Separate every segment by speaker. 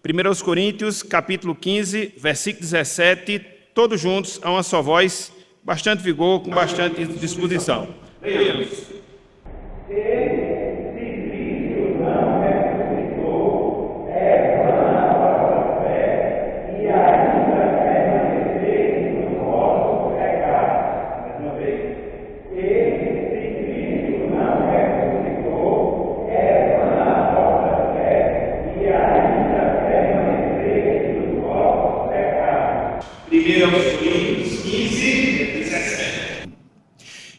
Speaker 1: 1 Coríntios, capítulo 15, versículo 17, todos juntos, a uma só voz, bastante vigor, com bastante disposição. Leiamos.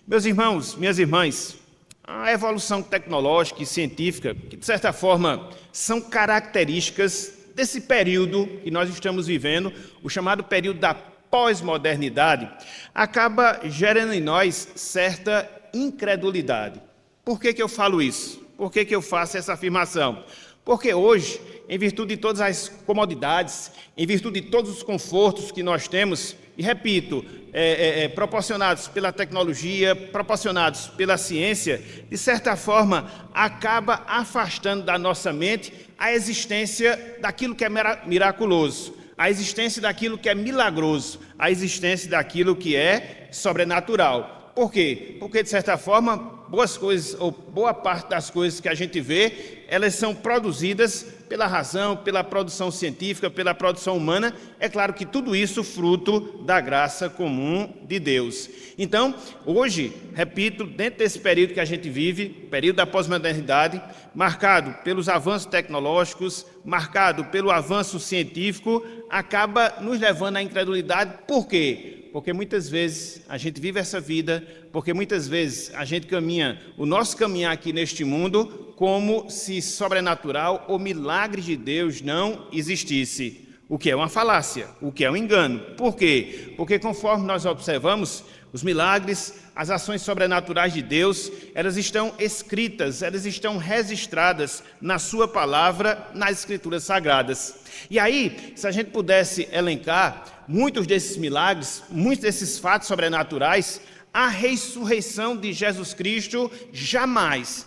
Speaker 1: Meus irmãos, minhas irmãs, a evolução tecnológica e científica, que de certa forma são características desse período que nós estamos vivendo, o chamado período da pós-modernidade, acaba gerando em nós certa incredulidade. Por que eu falo isso? Por que eu faço essa afirmação? Porque hoje, em virtude de todas as comodidades, em virtude de todos os confortos que nós temos, e repito, proporcionados pela tecnologia, proporcionados pela ciência, de certa forma, acaba afastando da nossa mente a existência daquilo que é miraculoso, a existência daquilo que é milagroso, a existência daquilo que é sobrenatural. Por quê? Porque, de certa forma, boas coisas, ou boa parte das coisas que a gente vê, elas são produzidas pela razão, pela produção científica, pela produção humana. É claro que tudo isso fruto da graça comum de Deus. Então, hoje, repito, dentro desse período que a gente vive, período da pós-modernidade, marcado pelos avanços tecnológicos, marcado pelo avanço científico, acaba nos levando à incredulidade. Por quê? Porque muitas vezes a gente vive essa vida, porque muitas vezes a gente caminha, o nosso caminhar aqui neste mundo, como se sobrenatural ou milagre de Deus não existisse. O que é uma falácia, o que é um engano. Por quê? Porque conforme nós observamos, os milagres, as ações sobrenaturais de Deus, elas estão escritas, elas estão registradas na sua palavra, nas Escrituras Sagradas. E aí, se a gente pudesse elencar muitos desses milagres, muitos desses fatos sobrenaturais, a ressurreição de Jesus Cristo jamais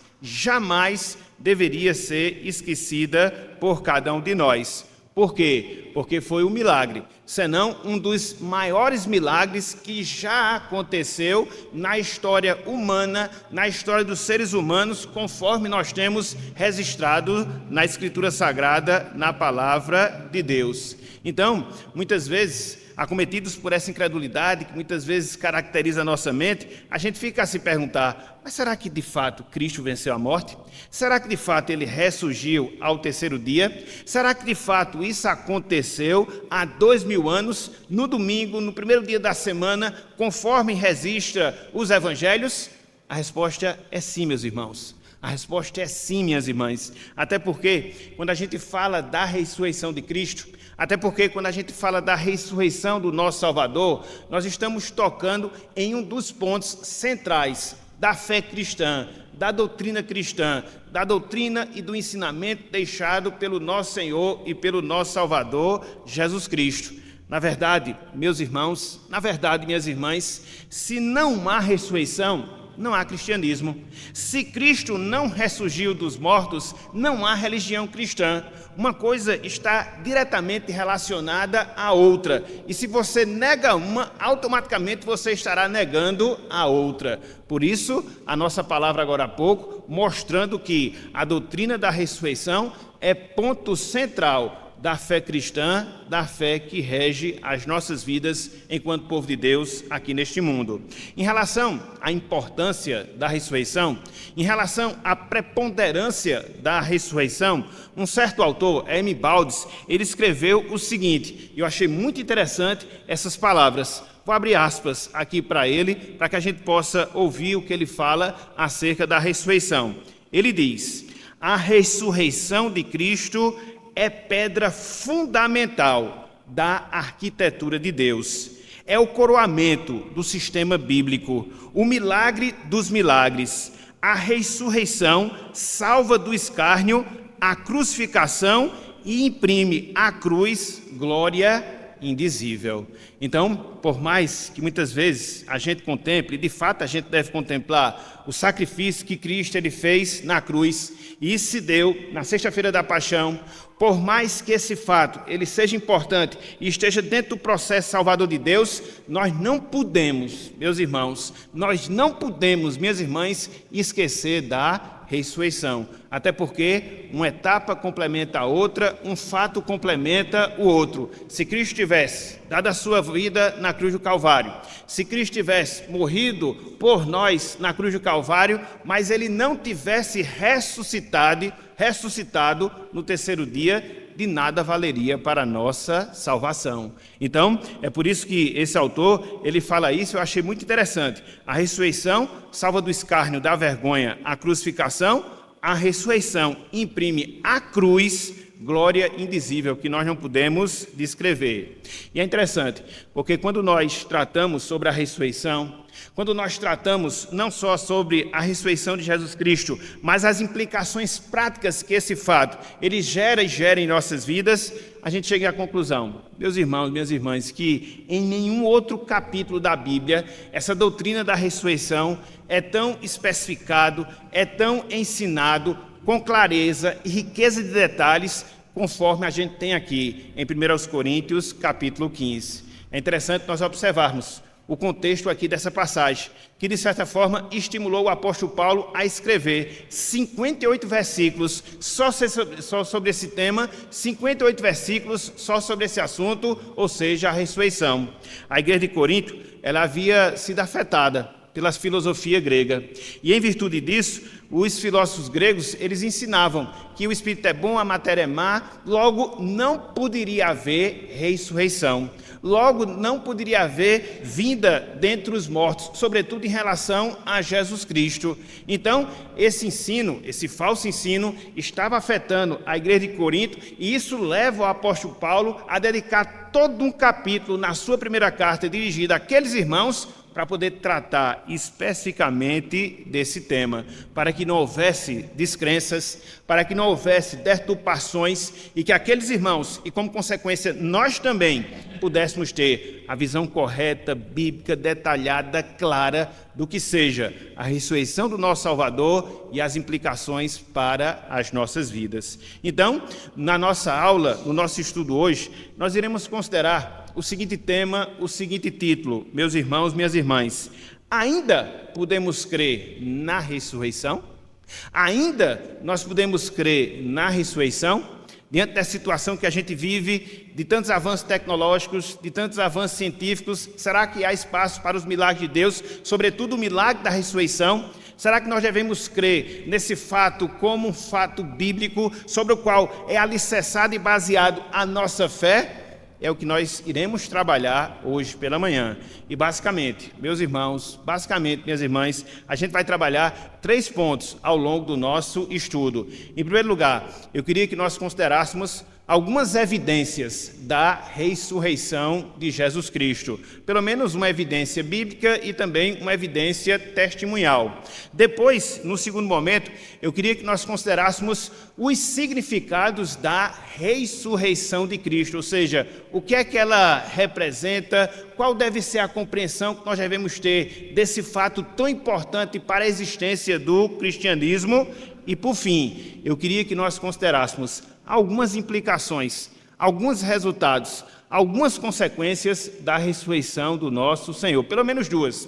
Speaker 1: deveria ser esquecida por cada um de nós. Por quê? Porque foi um milagre, senão um dos maiores milagres que já aconteceu na história humana, na história dos seres humanos, conforme nós temos registrado na Escritura Sagrada, na Palavra de Deus. Então, muitas vezes, acometidos por essa incredulidade, que muitas vezes caracteriza a nossa mente, a gente fica a se perguntar, mas será que de fato Cristo venceu a morte? Será que de fato Ele ressurgiu ao terceiro dia? Será que de fato isso aconteceu há 2000 anos, no domingo, no primeiro dia da semana, conforme registra os evangelhos? A resposta é sim, meus irmãos. A resposta é sim, minhas irmãs. Até porque, quando a gente fala da ressurreição de Cristo, até porque quando a gente fala da ressurreição do nosso Salvador, nós estamos tocando em um dos pontos centrais da fé cristã, da doutrina cristã, da doutrina e do ensinamento deixado pelo nosso Senhor e pelo nosso Salvador, Jesus Cristo. Na verdade, meus irmãos, na verdade, minhas irmãs, se não há ressurreição, não há cristianismo. Se Cristo não ressurgiu dos mortos, não há religião cristã. Uma coisa está diretamente relacionada à outra. E se você nega uma, automaticamente você estará negando a outra. Por isso, a nossa palavra agora há pouco, mostrando que a doutrina da ressurreição é ponto central da fé cristã, da fé que rege as nossas vidas enquanto povo de Deus aqui neste mundo. Em relação à importância da ressurreição, em relação à preponderância da ressurreição, um certo autor, M. Baldes, ele escreveu o seguinte, e eu achei muito interessante essas palavras. Vou abrir aspas aqui para ele, para que a gente possa ouvir o que ele fala acerca da ressurreição. Ele diz: a ressurreição de Cristo é pedra fundamental da arquitetura de Deus. É o coroamento do sistema bíblico, o milagre dos milagres. A ressurreição salva do escárnio a crucificação e imprime à cruz glória indizível. Então, por mais que muitas vezes a gente contemple, e de fato a gente deve contemplar o sacrifício que Cristo ele fez na cruz, e isso se deu na sexta-feira da paixão, por mais que esse fato ele seja importante e esteja dentro do processo salvador de Deus, nós não podemos, meus irmãos, nós não podemos, minhas irmãs, esquecer da ressurreição. Até porque uma etapa complementa a outra, um fato complementa o outro. Se Cristo tivesse dado a sua vida na cruz do Calvário, se Cristo tivesse morrido por nós na cruz do Calvário, mas ele não tivesse ressuscitado no terceiro dia, de nada valeria para a nossa salvação. Então, é por isso que esse autor, ele fala isso, eu achei muito interessante. A ressurreição salva do escárnio, da vergonha, a crucificação. A ressurreição imprime à cruz glória indizível, que nós não podemos descrever. E é interessante, porque quando nós tratamos sobre a ressurreição, quando nós tratamos não só sobre a ressurreição de Jesus Cristo, mas as implicações práticas que esse fato ele gera em nossas vidas, a gente chega à conclusão, meus irmãos, minhas irmãs, que em nenhum outro capítulo da Bíblia essa doutrina da ressurreição é tão especificado, é tão ensinado com clareza e riqueza de detalhes, conforme a gente tem aqui em 1 Coríntios, capítulo 15. É interessante nós observarmos o contexto aqui dessa passagem, que de certa forma estimulou o apóstolo Paulo a escrever 58 versículos só sobre esse tema, 58 versículos só sobre esse assunto, ou seja, a ressurreição. A igreja de Corinto, ela havia sido afetada pela filosofia grega. E em virtude disso, os filósofos gregos, eles ensinavam que o espírito é bom, a matéria é má, logo não poderia haver ressurreição. Logo não poderia haver vinda dentre os mortos, sobretudo em relação a Jesus Cristo. Então, esse ensino, esse falso ensino, estava afetando a igreja de Corinto, e isso leva o apóstolo Paulo a dedicar todo um capítulo na sua primeira carta dirigida àqueles irmãos, para poder tratar especificamente desse tema, para que não houvesse descrenças, para que não houvesse deturpações e que aqueles irmãos, e como consequência nós também, pudéssemos ter a visão correta, bíblica, detalhada, clara do que seja a ressurreição do nosso Salvador e as implicações para as nossas vidas. Então, na nossa aula, no nosso estudo hoje, nós iremos considerar o seguinte tema, o seguinte título, meus irmãos, minhas irmãs: ainda podemos crer na ressurreição? Ainda nós podemos crer na ressurreição? Diante da situação que a gente vive, de tantos avanços tecnológicos, de tantos avanços científicos, será que há espaço para os milagres de Deus, sobretudo o milagre da ressurreição? Será que nós devemos crer nesse fato como um fato bíblico, sobre o qual é alicerçado e baseado a nossa fé? É o que nós iremos trabalhar hoje pela manhã. E basicamente, meus irmãos, minhas irmãs, a gente vai trabalhar 3 pontos ao longo do nosso estudo. Em primeiro lugar, eu queria que nós considerássemos algumas evidências da ressurreição de Jesus Cristo. Pelo menos uma evidência bíblica e também uma evidência testemunhal. Depois, no segundo momento, eu queria que nós considerássemos os significados da ressurreição de Cristo, ou seja, o que é que ela representa, qual deve ser a compreensão que nós devemos ter desse fato tão importante para a existência do cristianismo. E, por fim, eu queria que nós considerássemos algumas implicações, alguns resultados, algumas consequências da ressurreição do nosso Senhor. Pelo menos duas,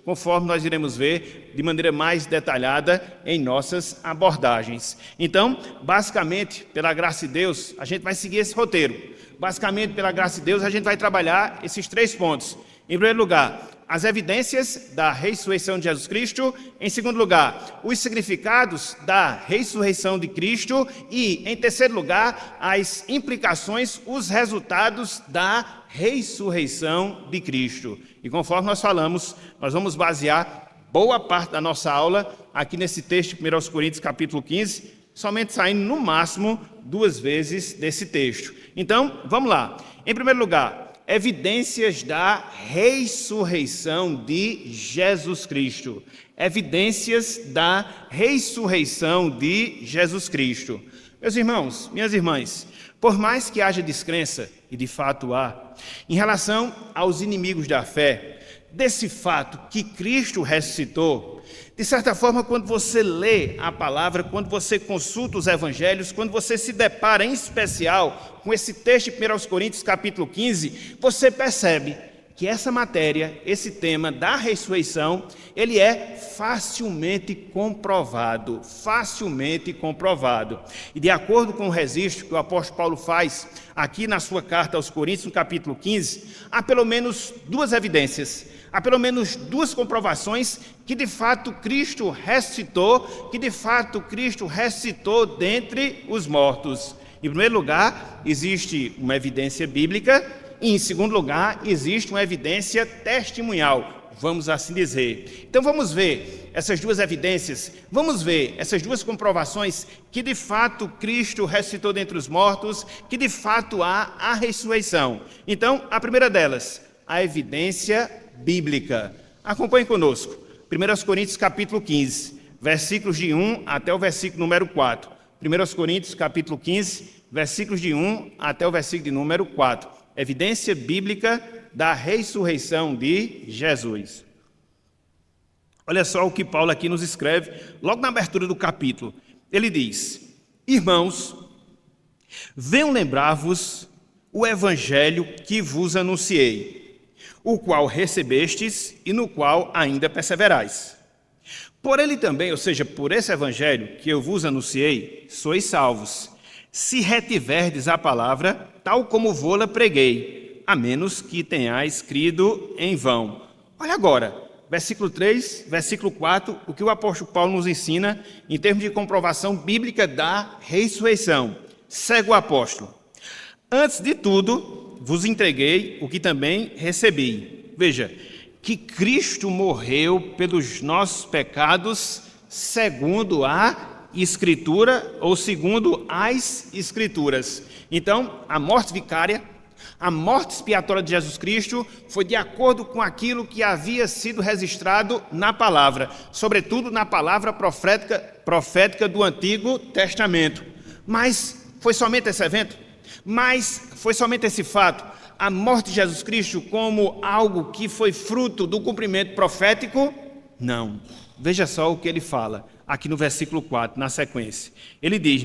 Speaker 1: conforme nós iremos ver de maneira mais detalhada em nossas abordagens. Então, basicamente, pela graça de Deus, a gente vai seguir esse roteiro. Basicamente, pela graça de Deus, a gente vai trabalhar esses 3 pontos. Em primeiro lugar, as evidências da ressurreição de Jesus Cristo. Em segundo lugar, os significados da ressurreição de Cristo. E, em terceiro lugar, as implicações, os resultados da ressurreição de Cristo. E conforme nós falamos, nós vamos basear boa parte da nossa aula aqui nesse texto de 1 Coríntios capítulo 15, somente saindo no máximo 2 vezes desse texto. Então, vamos lá. Em primeiro lugar, evidências da ressurreição de Jesus Cristo. Evidências da ressurreição de Jesus Cristo. Meus irmãos, minhas irmãs, por mais que haja descrença, e de fato há, em relação aos inimigos da fé, desse fato que Cristo ressuscitou, de certa forma, quando você lê a palavra, quando você consulta os evangelhos, quando você se depara em especial com esse texto de 1 Coríntios capítulo 15, você percebe que essa matéria, esse tema da ressurreição, ele é facilmente comprovado. E de acordo com o registro que o apóstolo Paulo faz aqui na sua carta aos Coríntios, no capítulo 15, há pelo menos duas evidências, há pelo menos duas comprovações que de fato Cristo ressuscitou, dentre os mortos. Em primeiro lugar, existe uma evidência bíblica, e, em segundo lugar, existe uma evidência testemunhal, vamos assim dizer. Então vamos ver essas duas evidências, vamos ver essas duas comprovações que de fato Cristo ressuscitou dentre os mortos, que de fato há a ressurreição. Então, a primeira delas, a evidência bíblica. Acompanhe conosco, 1 Coríntios capítulo 15, versículos de 1 até o versículo número 4. 1 Coríntios capítulo 15, versículos de 1 até o versículo de número 4. Evidência bíblica da ressurreição de Jesus. Olha só o que Paulo aqui nos escreve, logo na abertura do capítulo. Ele diz: irmãos, venham lembrar-vos o evangelho que vos anunciei, o qual recebestes e no qual ainda perseverais. Por ele também, ou seja, por esse evangelho que eu vos anunciei, sois salvos, se retiverdes a palavra, tal como vô-la preguei, a menos que tenhais crido em vão. Olha agora, versículo 3, versículo 4, o que o apóstolo Paulo nos ensina em termos de comprovação bíblica da ressurreição. Segue o apóstolo. Antes de tudo, vos entreguei o que também recebi. Veja, que Cristo morreu pelos nossos pecados segundo a Escritura ou segundo as Escrituras. Então, a morte vicária, a morte expiatória de Jesus Cristo foi de acordo com aquilo que havia sido registrado na palavra, sobretudo na palavra profética do Antigo Testamento. Mas foi somente esse evento? Mas foi somente esse fato? A morte de Jesus Cristo como algo que foi fruto do cumprimento profético? Não. Veja só o que ele fala aqui no versículo 4, na sequência. Ele diz,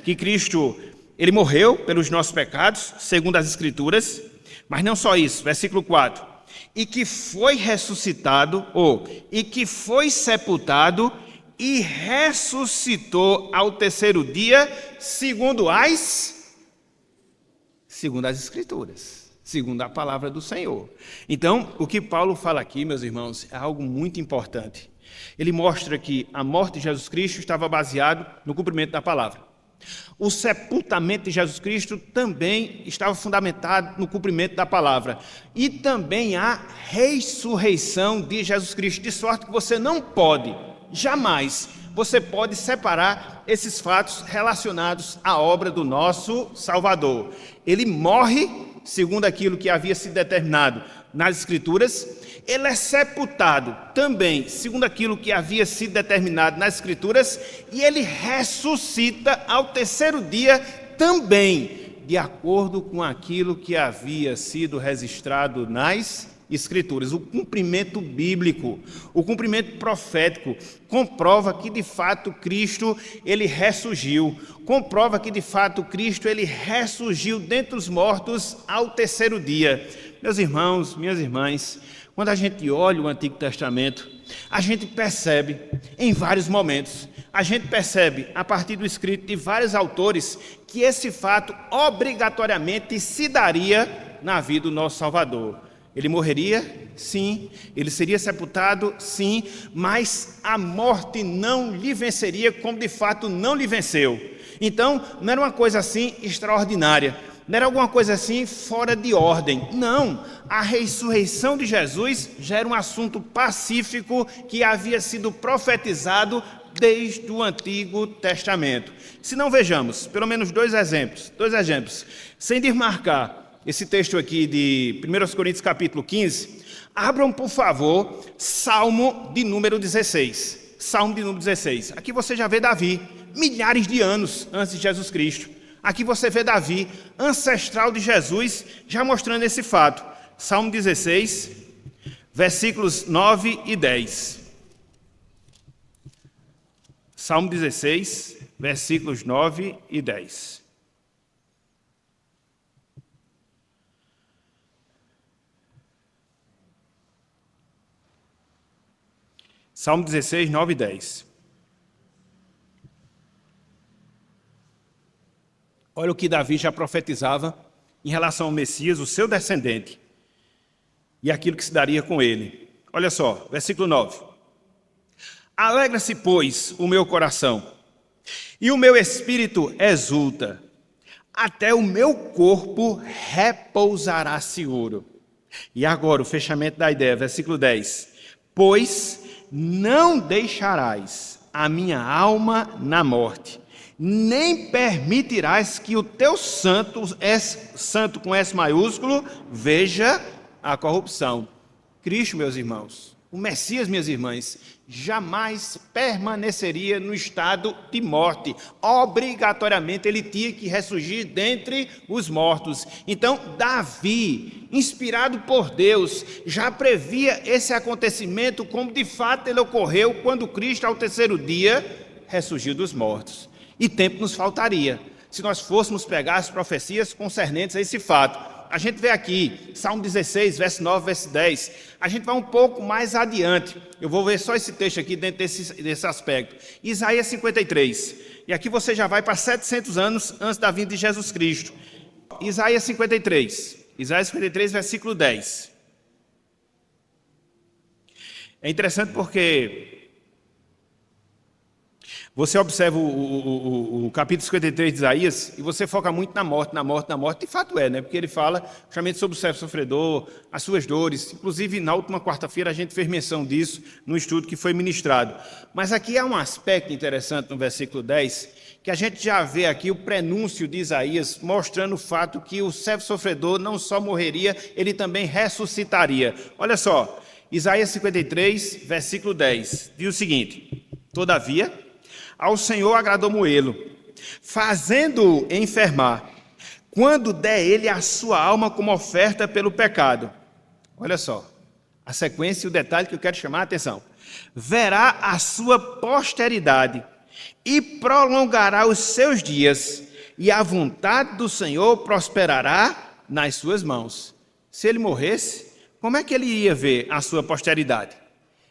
Speaker 1: que Cristo, ele morreu pelos nossos pecados, segundo as Escrituras, mas não só isso, versículo 4, e que foi ressuscitado, e que foi sepultado e ressuscitou ao terceiro dia, segundo as Escrituras, segundo a palavra do Senhor. Então, o que Paulo fala aqui, meus irmãos, é algo muito importante. Ele mostra que a morte de Jesus Cristo estava baseado no cumprimento da palavra. O sepultamento de Jesus Cristo também estava fundamentado no cumprimento da palavra. E também a ressurreição de Jesus Cristo, de sorte que você não pode, jamais, você pode separar esses fatos relacionados à obra do nosso Salvador. Ele morre, segundo aquilo que havia sido determinado nas Escrituras. Ele é sepultado também, segundo aquilo que havia sido determinado nas Escrituras, e ele ressuscita ao terceiro dia também, de acordo com aquilo que havia sido registrado nas Escrituras. O cumprimento bíblico, o cumprimento profético, comprova que de fato Cristo, ele ressurgiu, comprova que de fato Cristo, ele ressurgiu dentre os mortos ao terceiro dia. Meus irmãos, minhas irmãs, quando a gente olha o Antigo Testamento, a gente percebe em vários momentos, a gente percebe a partir do escrito de vários autores que esse fato obrigatoriamente se daria na vida do nosso Salvador. Ele morreria? Sim. Ele seria sepultado? Sim. Mas a morte não lhe venceria como de fato não lhe venceu. Então, não era uma coisa assim extraordinária. Não era alguma coisa assim fora de ordem. Não, a ressurreição de Jesus já era um assunto pacífico que havia sido profetizado desde o Antigo Testamento. Se não, vejamos pelo menos dois exemplos. Sem desmarcar esse texto aqui de 1 Coríntios capítulo 15, abram, por favor, Salmo de número 16. Salmo de número 16. Aqui você já vê Davi. milhares de anos antes de Jesus Cristo. Aqui você vê Davi, ancestral de Jesus, já mostrando esse fato. Salmo 16, versículos 9 e 10. Salmo 16, versículos 9 e 10. Salmo 16, 9 e 10. Olha o que Davi já profetizava em relação ao Messias, o seu descendente, e aquilo que se daria com ele. Olha só, versículo 9. Alegra-se, pois, o meu coração, e o meu espírito exulta, até o meu corpo repousará seguro. E agora o fechamento da ideia, versículo 10. Pois não deixarás a minha alma na morte, nem permitirás que o teu santo com S maiúsculo, veja a corrupção. Cristo, meus irmãos, o Messias, minhas irmãs, jamais permaneceria no estado de morte. Obrigatoriamente ele tinha que ressurgir dentre os mortos. Então, Davi, inspirado por Deus, já previa esse acontecimento como de fato ele ocorreu quando Cristo, ao terceiro dia, ressurgiu dos mortos. E tempo nos faltaria, se nós fôssemos pegar as profecias concernentes a esse fato. A gente vê aqui, Salmo 16, verso 9, verso 10. A gente vai um pouco mais adiante. Eu vou ver só esse texto aqui dentro desse aspecto. Isaías 53. E aqui você já vai para 700 anos antes da vinda de Jesus Cristo. Isaías 53. Isaías 53, versículo 10. É interessante porque você observa o capítulo 53 de Isaías e você foca muito na morte, de fato né? Porque ele fala justamente sobre o servo sofredor, as suas dores. Inclusive, na última quarta-feira, a gente fez menção disso no estudo que foi ministrado. Mas aqui há um aspecto interessante no versículo 10, que a gente já vê aqui o prenúncio de Isaías, mostrando o fato que o servo sofredor não só morreria, ele também ressuscitaria. Olha só, Isaías 53, versículo 10, diz o seguinte: todavia, ao Senhor agradou moê-lo, fazendo-o enfermar, quando der ele a sua alma como oferta pelo pecado. Olha só, a sequência e o detalhe que eu quero chamar a atenção. Verá a sua posteridade e prolongará os seus dias, e a vontade do Senhor prosperará nas suas mãos. Se ele morresse, como é que ele iria ver a sua posteridade?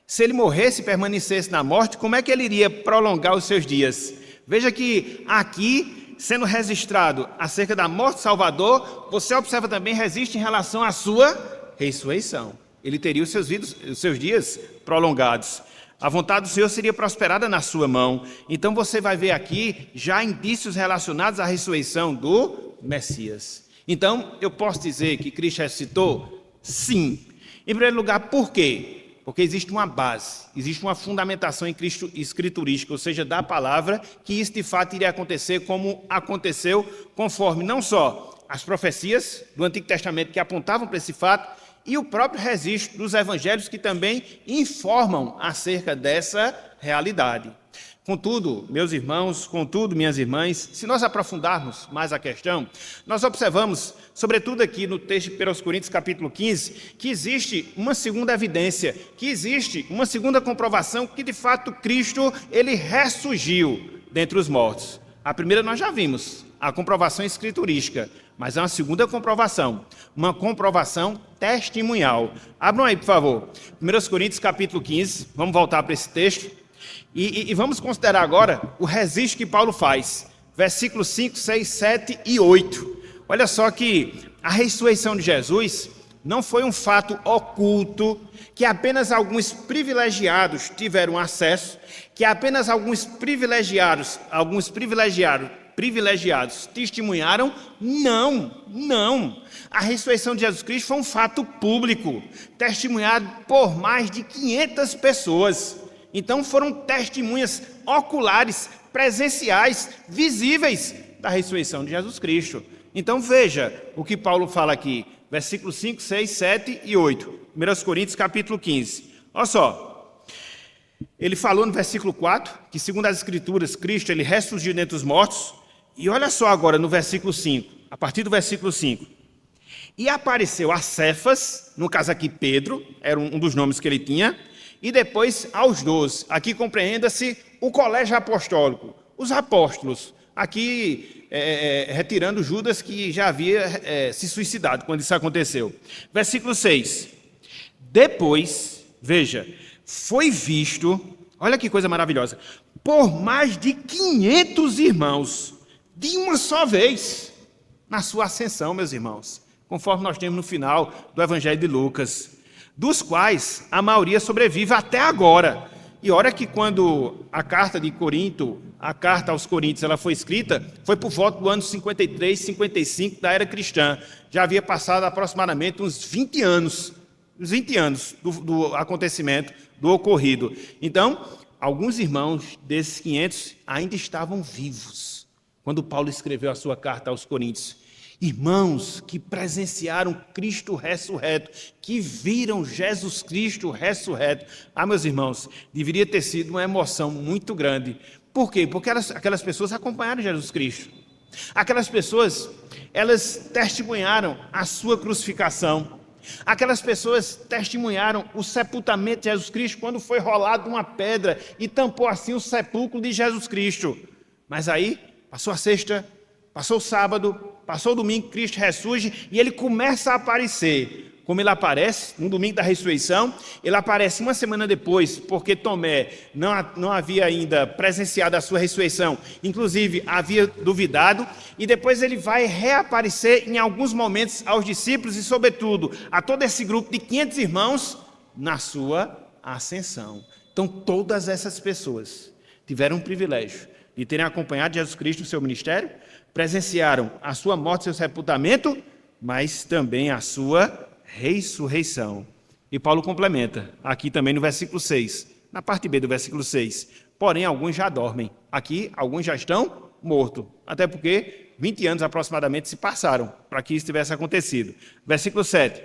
Speaker 1: Se ele morresse e permanecesse na morte, como é que ele iria prolongar os seus dias? Veja que aqui, sendo registrado acerca da morte do Salvador, você observa também registro em relação à sua ressurreição. Ele teria os seus dias prolongados. A vontade do Senhor seria prosperada na sua mão. Então você vai ver aqui já indícios relacionados à ressurreição do Messias. Então, eu posso dizer que Cristo ressuscitou? Sim. Em primeiro lugar, por quê? Porque existe uma base, existe uma fundamentação em Cristo escriturística, ou seja, da palavra, que isso de fato iria acontecer como aconteceu, conforme não só as profecias do Antigo Testamento que apontavam para esse fato, e o próprio registro dos evangelhos que também informam acerca dessa realidade. Contudo, meus irmãos, minhas irmãs, se nós aprofundarmos mais a questão, nós observamos, sobretudo aqui no texto de 1 Coríntios capítulo 15, que existe uma segunda evidência, que existe uma segunda comprovação que de fato Cristo, ele ressurgiu dentre os mortos. A primeira nós já vimos, a comprovação escriturística, mas há uma segunda comprovação, uma comprovação testemunhal. Abram aí, por favor, 1 Coríntios capítulo 15, vamos voltar para esse texto. E vamos considerar agora o registro que Paulo faz, versículos 5, 6, 7 e 8. Olha só que a ressurreição de Jesus não foi um fato oculto, que apenas alguns privilegiados tiveram acesso, que apenas alguns privilegiados testemunharam. Não. A ressurreição de Jesus Cristo foi um fato público, testemunhado por mais de 500 pessoas. Então foram testemunhas oculares, presenciais, visíveis da ressurreição de Jesus Cristo. Então veja o que Paulo fala aqui, versículos 5, 6, 7 e 8. 1 Coríntios capítulo 15. Olha só. Ele falou no versículo 4 que, segundo as Escrituras, Cristo ele ressurgiu dentre os mortos. E olha só agora no versículo 5, a partir do versículo 5. E apareceu a Cefas, no caso aqui Pedro, era um dos nomes que ele tinha, e depois aos 12. Aqui compreenda-se o colégio apostólico, os apóstolos. Aqui retirando Judas, que já havia se suicidado quando isso aconteceu. Versículo 6. Depois, veja, foi visto, olha que coisa maravilhosa, por mais de 500 irmãos, de uma só vez, na sua ascensão, meus irmãos, conforme nós temos no final do Evangelho de Lucas, dos quais a maioria sobrevive até agora. E olha que quando a carta de Corinto, a carta aos Coríntios, ela foi escrita, foi por volta do ano 53, 55 da era cristã. Já havia passado aproximadamente uns 20 anos do acontecimento, do ocorrido. Então, alguns irmãos desses 500 ainda estavam vivos quando Paulo escreveu a sua carta aos Coríntios. Irmãos que presenciaram Cristo ressurreto, que viram Jesus Cristo ressurreto. Ah, meus irmãos, deveria ter sido uma emoção muito grande. Por quê? Porque aquelas pessoas acompanharam Jesus Cristo. Aquelas pessoas, elas testemunharam a sua crucificação. Aquelas pessoas testemunharam o sepultamento de Jesus Cristo quando foi rolado uma pedra e tampou assim o sepulcro de Jesus Cristo. Mas aí, passou a sexta, passou o sábado, passou o domingo, Cristo ressurge e ele começa a aparecer. Como ele aparece no domingo da ressurreição, ele aparece uma semana depois, porque Tomé não havia ainda presenciado a sua ressurreição, inclusive havia duvidado, e depois ele vai reaparecer em alguns momentos aos discípulos e, sobretudo, a todo esse grupo de 500 irmãos na sua ascensão. Então, todas essas pessoas tiveram o privilégio de terem acompanhado Jesus Cristo no seu ministério, presenciaram a sua morte e seu sepultamento, mas também a sua ressurreição. E Paulo complementa, aqui também no versículo 6, na parte B do versículo 6. Porém, alguns já dormem. Aqui, alguns já estão mortos. Até porque 20 anos aproximadamente se passaram para que isso tivesse acontecido. Versículo 7.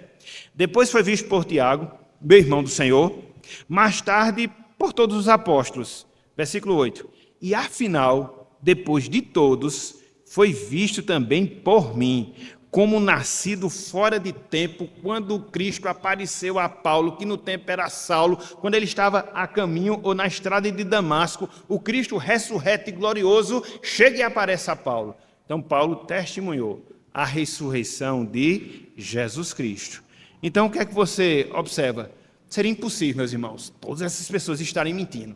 Speaker 1: Depois foi visto por Tiago, meu irmão do Senhor, mais tarde por todos os apóstolos. Versículo 8. E afinal, depois de todos, foi visto também por mim, como nascido fora de tempo, quando Cristo apareceu a Paulo, que no tempo era Saulo, quando ele estava a caminho ou na estrada de Damasco, o Cristo ressurreto e glorioso chega e aparece a Paulo. Então Paulo testemunhou a ressurreição de Jesus Cristo. Então o que é que você observa? Seria impossível, meus irmãos, todas essas pessoas estarem mentindo.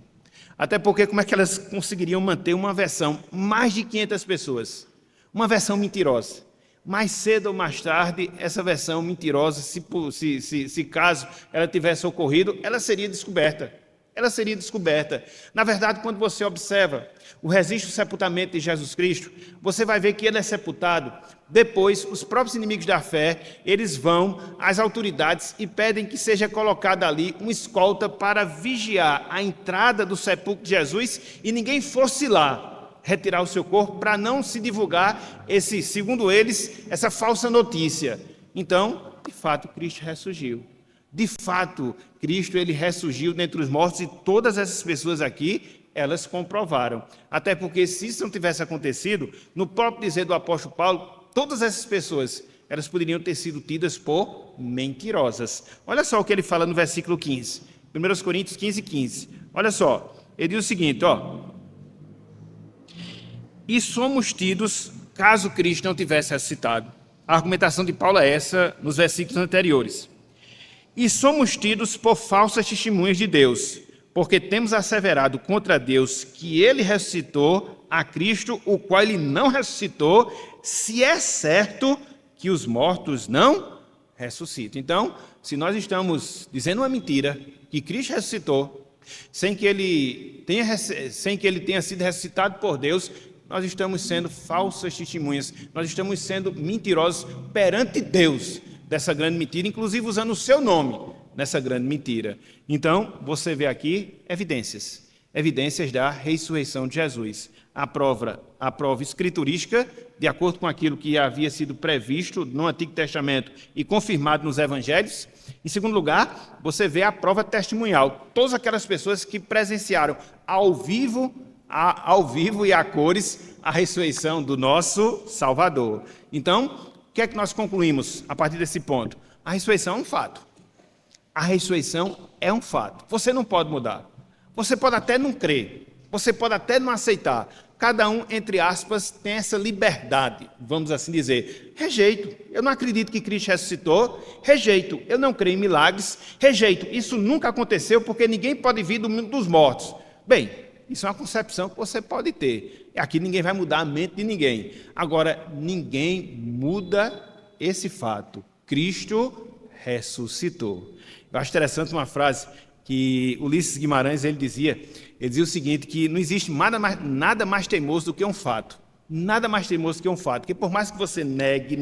Speaker 1: Até porque como é que elas conseguiriam manter uma versão, mais de 500 pessoas, uma versão mentirosa? Mais cedo ou mais tarde, essa versão mentirosa, se caso ela tivesse ocorrido, ela seria descoberta. Ela seria descoberta. Na verdade, quando você observa o registro do sepultamento de Jesus Cristo, você vai ver que ele é sepultado. Depois, os próprios inimigos da fé, eles vão às autoridades e pedem que seja colocada ali uma escolta para vigiar a entrada do sepulcro de Jesus e ninguém fosse lá retirar o seu corpo para não se divulgar segundo eles, essa falsa notícia. Então, de fato, Cristo ressurgiu. De fato, Cristo ele ressurgiu dentre os mortos e todas essas pessoas aqui, elas comprovaram. Até porque se isso não tivesse acontecido, no próprio dizer do apóstolo Paulo, todas essas pessoas, elas poderiam ter sido tidas por mentirosas. Olha só o que ele fala no versículo 15. 1 Coríntios 15, 15. Olha só, ele diz o seguinte, e somos tidos, caso Cristo não tivesse ressuscitado. A argumentação de Paulo é essa nos versículos anteriores. E somos tidos por falsas testemunhas de Deus, porque temos asseverado contra Deus que ele ressuscitou a Cristo, o qual ele não ressuscitou, se é certo que os mortos não ressuscitam. Então, se nós estamos dizendo uma mentira, que Cristo ressuscitou, sem que ele tenha sido ressuscitado por Deus, nós estamos sendo falsas testemunhas, nós estamos sendo mentirosos perante Deus dessa grande mentira, inclusive usando o seu nome nessa grande mentira. Então, você vê aqui evidências. Evidências da ressurreição de Jesus. A prova escriturística, de acordo com aquilo que havia sido previsto no Antigo Testamento e confirmado nos Evangelhos. Em segundo lugar, você vê a prova testemunhal. Todas aquelas pessoas que presenciaram ao vivo e a cores a ressurreição do nosso Salvador. Então, o que é que nós concluímos a partir desse ponto? A ressurreição é um fato. A ressurreição é um fato. Você não pode mudar. Você pode até não crer. Você pode até não aceitar. Cada um, entre aspas, tem essa liberdade, vamos assim dizer. Rejeito. Eu não acredito que Cristo ressuscitou. Rejeito. Eu não creio em milagres. Rejeito. Isso nunca aconteceu porque ninguém pode vir do mundo dos mortos. Bem, isso é uma concepção que você pode ter. Aqui ninguém vai mudar a mente de ninguém. Agora, ninguém muda esse fato. Cristo ressuscitou. Eu acho interessante uma frase que Ulisses Guimarães ele dizia o seguinte, que não existe nada mais teimoso do que um fato. Nada mais teimoso do que um fato. Porque por mais que você negue,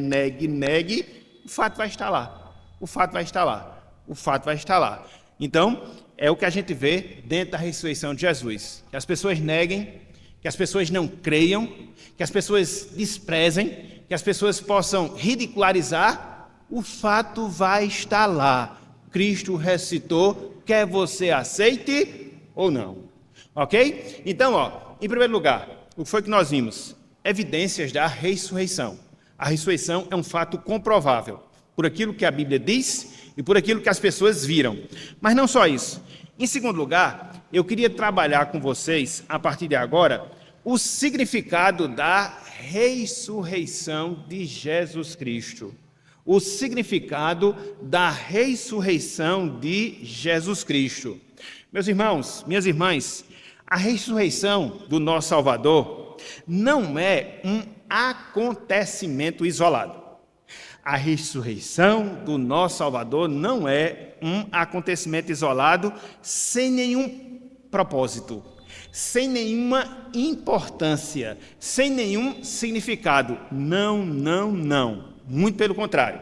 Speaker 1: o fato vai estar lá. O fato vai estar lá. O fato vai estar lá. Então, é o que a gente vê dentro da ressurreição de Jesus. Que as pessoas neguem, que as pessoas não creiam, que as pessoas desprezem, que as pessoas possam ridicularizar, o fato vai estar lá. Cristo ressuscitou, quer você aceite ou não. Ok? Então, em primeiro lugar, o que foi que nós vimos? Evidências da ressurreição. A ressurreição é um fato comprovável, por aquilo que a Bíblia diz e por aquilo que as pessoas viram. Mas não só isso. Em segundo lugar, eu queria trabalhar com vocês, a partir de agora, o significado da ressurreição de Jesus Cristo. O significado da ressurreição de Jesus Cristo. Meus irmãos, minhas irmãs, a ressurreição do nosso Salvador não é um acontecimento isolado. A ressurreição do nosso Salvador não é um acontecimento isolado sem nenhum propósito, sem nenhuma importância, sem nenhum significado. Não. Muito pelo contrário.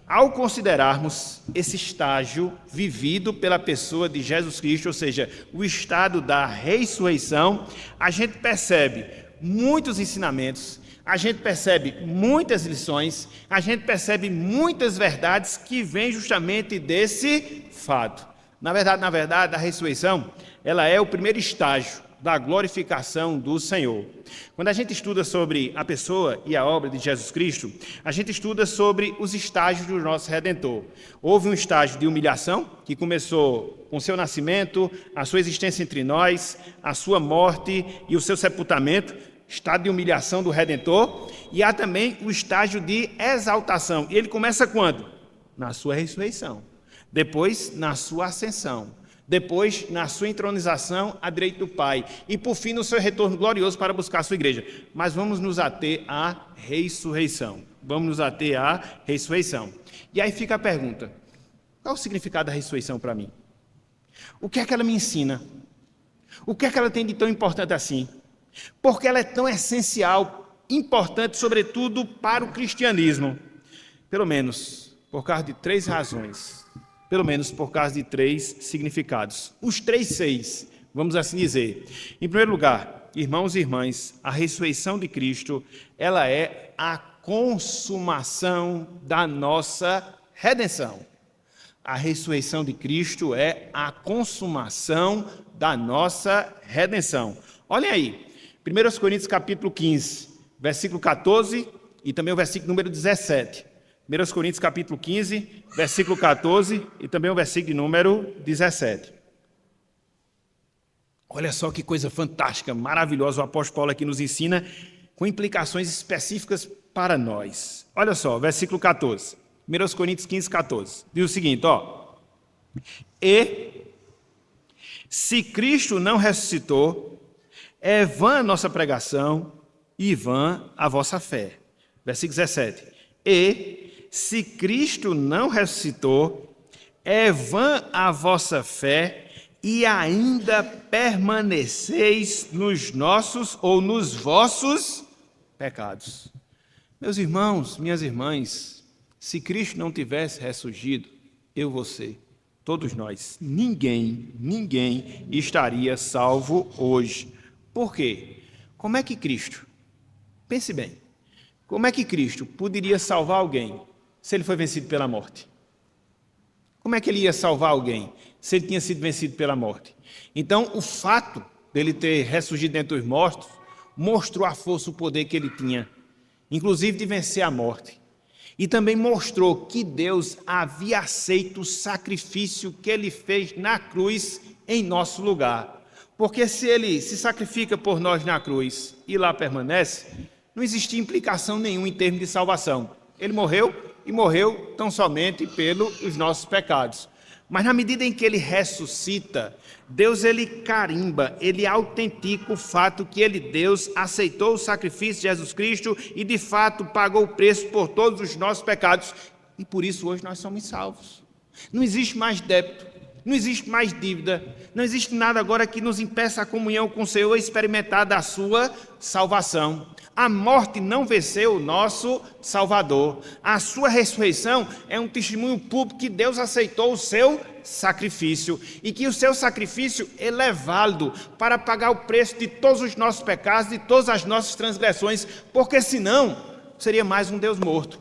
Speaker 1: Ao considerarmos esse estágio vivido pela pessoa de Jesus Cristo, ou seja, o estado da ressurreição, a gente percebe muitos ensinamentos, a gente percebe muitas lições, a gente percebe muitas verdades que vêm justamente desse fato. Na verdade, a ressurreição, ela é o primeiro estágio da glorificação do Senhor. Quando a gente estuda sobre a pessoa e a obra de Jesus Cristo, a gente estuda sobre os estágios do nosso Redentor. Houve um estágio de humilhação, que começou com seu nascimento, a sua existência entre nós, a sua morte e o seu sepultamento, estado de humilhação do Redentor, e há também o estágio de exaltação. E ele começa quando? Na sua ressurreição. Depois, na sua ascensão. Depois, na sua entronização à direita do Pai. E, por fim, no seu retorno glorioso para buscar a sua igreja. Mas vamos nos ater à ressurreição. Vamos nos ater à ressurreição. E aí fica a pergunta: qual o significado da ressurreição para mim? O que é que ela me ensina? O que é que ela tem de tão importante assim? Porque ela é tão essencial, importante, sobretudo, para o cristianismo. Pelo menos por causa de 3 razões. Pelo menos por causa de 3 significados. Os 3 seis, vamos assim dizer. Em primeiro lugar, irmãos e irmãs, a ressurreição de Cristo, ela é a consumação da nossa redenção. A ressurreição de Cristo é a consumação da nossa redenção. Olhem aí, 1 Coríntios capítulo 15, versículo 14 e também o versículo número 17. 1 Coríntios capítulo 15, versículo 14 e também o versículo número 17. Olha só que coisa fantástica, maravilhosa, o apóstolo Paulo aqui nos ensina com implicações específicas para nós. Olha só, versículo 14, 1 Coríntios 15, 14. Diz o seguinte, E se Cristo não ressuscitou, é vã a nossa pregação e vã a vossa fé. Versículo 17. E se Cristo não ressuscitou, é vã a vossa fé e ainda permaneceis nos nossos ou nos vossos pecados. Meus irmãos, minhas irmãs, se Cristo não tivesse ressurgido, você, Todos nós. Ninguém estaria salvo hoje. Por quê? Como é que Cristo, pense bem, como é que Cristo poderia salvar alguém se ele foi vencido pela morte? Como é que ele ia salvar alguém se ele tinha sido vencido pela morte? Então, o fato dele ter ressurgido dentre os mortos mostrou a força, o poder que ele tinha, inclusive de vencer a morte. E também mostrou que Deus havia aceito o sacrifício que ele fez na cruz em nosso lugar. Porque se ele se sacrifica por nós na cruz e lá permanece, não existia implicação nenhuma em termos de salvação. Ele morreu e morreu tão somente pelos nossos pecados. Mas na medida em que ele ressuscita, Deus ele carimba, ele autentica o fato que ele, Deus, aceitou o sacrifício de Jesus Cristo e de fato pagou o preço por todos os nossos pecados. E por isso hoje nós somos salvos. Não existe mais débito, não existe mais dívida, não existe nada agora que nos impeça a comunhão com o Senhor e experimentar da sua salvação. A morte não venceu o nosso Salvador. A sua ressurreição é um testemunho público que Deus aceitou o seu sacrifício e que o seu sacrifício ele é válido para pagar o preço de todos os nossos pecados, de todas as nossas transgressões, porque senão seria mais um Deus morto.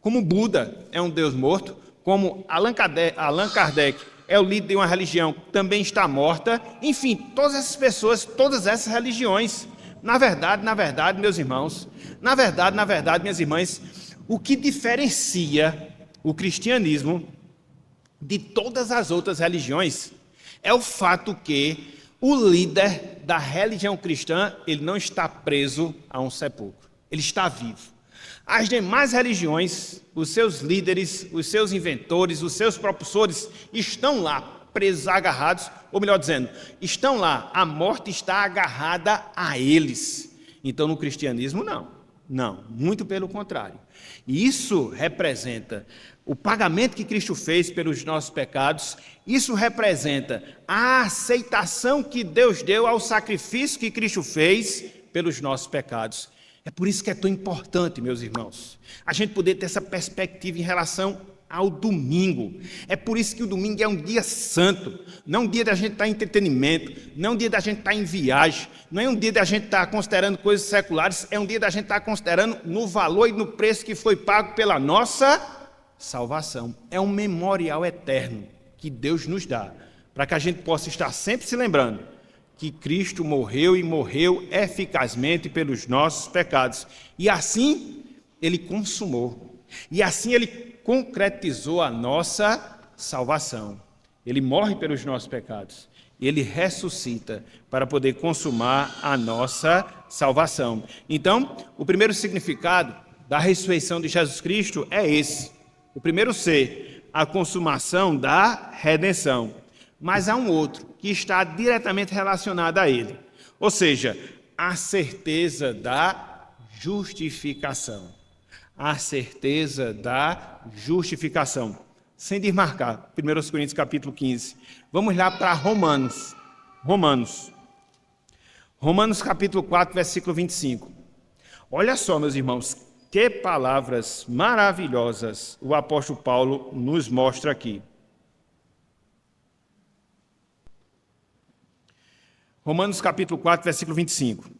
Speaker 1: Como Buda é um Deus morto, como Allan Kardec é o líder de uma religião que também está morta, enfim, todas essas pessoas, todas essas religiões. Na verdade, meus irmãos, minhas irmãs, o que diferencia o cristianismo de todas as outras religiões é o fato que o líder da religião cristã, ele não está preso a um sepulcro, ele está vivo. As demais religiões, os seus líderes, os seus inventores, os seus propulsores estão lá, presos, agarrados, ou melhor dizendo, estão lá, a morte está agarrada a eles. Então, no cristianismo, não, muito pelo contrário. E isso representa o pagamento que Cristo fez pelos nossos pecados, isso representa a aceitação que Deus deu ao sacrifício que Cristo fez pelos nossos pecados. É por isso que é tão importante, meus irmãos, a gente poder ter essa perspectiva em relação ao domingo. É por isso que o domingo é um dia santo, não um dia da gente estar em entretenimento, não um dia da gente estar em viagem, não é um dia da gente estar considerando coisas seculares, é um dia da gente estar considerando no valor e no preço que foi pago pela nossa salvação. É um memorial eterno que Deus nos dá, para que a gente possa estar sempre se lembrando que Cristo morreu e morreu eficazmente pelos nossos pecados. E assim ele consumou. E assim ele concretizou a nossa salvação. Ele morre pelos nossos pecados. Ele ressuscita para poder consumar a nossa salvação. Então, o primeiro significado da ressurreição de Jesus Cristo é esse. O primeiro ser, a consumação da redenção. Mas há um outro que está diretamente relacionado a ele. Ou seja, a certeza da justificação. A certeza da justificação. Sem desmarcar, 1 Coríntios capítulo 15. Vamos lá para Romanos. Romanos capítulo 4, versículo 25. Olha só, meus irmãos, que palavras maravilhosas o apóstolo Paulo nos mostra aqui. Romanos capítulo 4, versículo 25.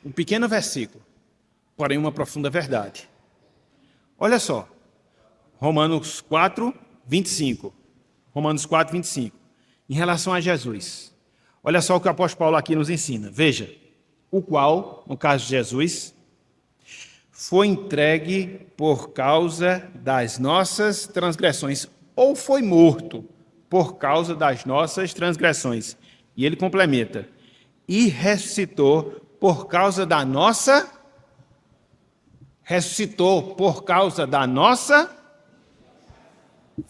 Speaker 1: Um pequeno versículo, porém uma profunda verdade. Olha só, Romanos 4, 25. Romanos 4, 25. Em relação a Jesus. Olha só o que o apóstolo Paulo aqui nos ensina. Veja, o qual, no caso de Jesus, foi entregue por causa das nossas transgressões, ou foi morto por causa das nossas transgressões. E ele complementa, e ressuscitou por causa da nossa... Ressuscitou por causa da nossa...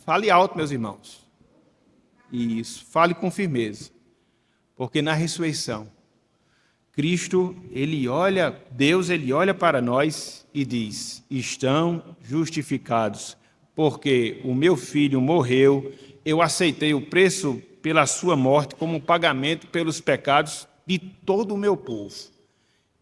Speaker 1: Fale alto, meus irmãos. Isso, fale com firmeza. Porque na ressurreição, Cristo, Deus olha para nós e diz, estão justificados, porque o meu filho morreu, eu aceitei o preço pela sua morte como um pagamento pelos pecados de todo o meu povo.